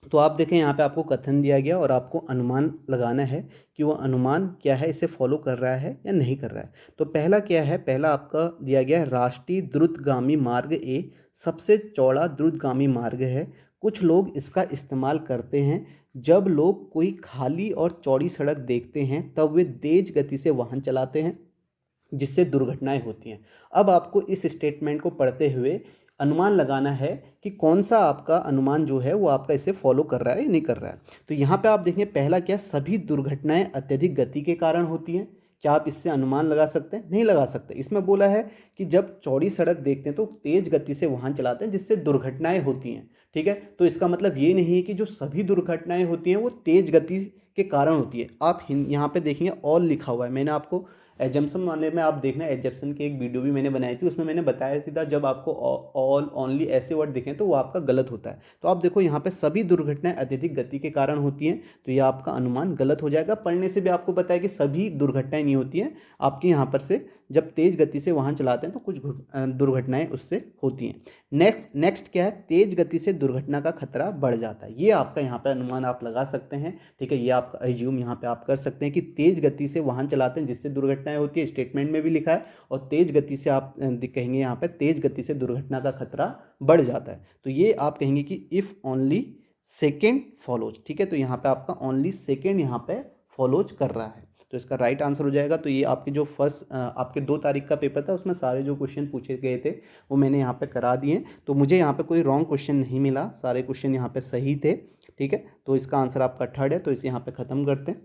तो आप देखें यहाँ पे आपको कथन दिया गया, और आपको अनुमान लगाना है कि वो अनुमान क्या है, इसे फॉलो कर रहा है या नहीं कर रहा है। तो पहला क्या है, पहला आपका दिया गया है, राष्ट्रीय द्रुतगामी मार्ग ए सबसे चौड़ा द्रुतगामी मार्ग है। कुछ लोग इसका इस्तेमाल करते हैं जब लोग कोई खाली और चौड़ी सड़क देखते हैं, तब वे तेज गति से वाहन चलाते हैं, जिससे दुर्घटनाएं होती हैं। अब आपको इस स्टेटमेंट को पढ़ते हुए अनुमान लगाना है कि कौन सा आपका अनुमान जो है वो आपका इसे फॉलो कर रहा है या नहीं कर रहा है। तो यहाँ पे आप देखेंगे पहला क्या, सभी दुर्घटनाएं अत्यधिक गति के कारण होती हैं। क्या आप इससे अनुमान लगा सकते हैं, नहीं लगा सकते। इसमें बोला है कि जब चौड़ी सड़क देखते हैं तो तेज गति से वाहन चलाते हैं, जिससे दुर्घटनाएं होती हैं, ठीक है। तो इसका मतलब ये नहीं है कि जो सभी दुर्घटनाएं होती हैं वो तेज गति के कारण होती है। आप यहाँ पे देखेंगे ऑल लिखा हुआ है, मैंने आपको एजम्पशन वाले में आप देखना, एजम्पशन की एक वीडियो भी मैंने बनाई थी, उसमें मैंने बताया था जब आपको ऑल ओनली ऐसे वर्ड दिखें तो वो आपका गलत होता है। तो आप देखो यहाँ पे सभी दुर्घटनाएं अत्यधिक गति के कारण होती हैं, तो ये आपका अनुमान गलत हो जाएगा। पढ़ने से भी आपको पता है कि सभी दुर्घटनाएं नहीं होती हैं, आपके यहाँ पर से जब तेज गति से वाहन चलाते हैं तो कुछ दुर्घटनाएं उससे होती हैं। नेक्स्ट क्या है, तेज गति से दुर्घटना का खतरा बढ़ जाता है। ये आपका यहाँ पे अनुमान आप लगा सकते हैं, ठीक है, ये आपका एज्यूम यहाँ पे आप कर सकते हैं कि तेज गति से वाहन चलाते हैं जिससे दुर्घटनाएं होती है, स्टेटमेंट में भी लिखा है। और तेज गति से आप कहेंगे यहाँ पे तेज गति से दुर्घटना का खतरा बढ़ जाता है, तो ये आप कहेंगे कि इफ ओनली सेकेंड फॉलोज, ठीक है। तो यहाँ पे आपका ओनली सेकेंड यहाँ पे फॉलोज कर रहा है, तो इसका राइट आंसर हो जाएगा। तो ये आपके जो फर्स्ट आपके 2 तारीख का पेपर था उसमें सारे जो क्वेश्चन पूछे गए थे वो मैंने यहाँ पे करा दिए। तो मुझे यहाँ पे कोई रॉन्ग क्वेश्चन नहीं मिला, सारे क्वेश्चन यहाँ पे सही थे। ठीक है, तो इसका आंसर आपका थर्ड है, तो इसे यहाँ पे ख़त्म करते हैं।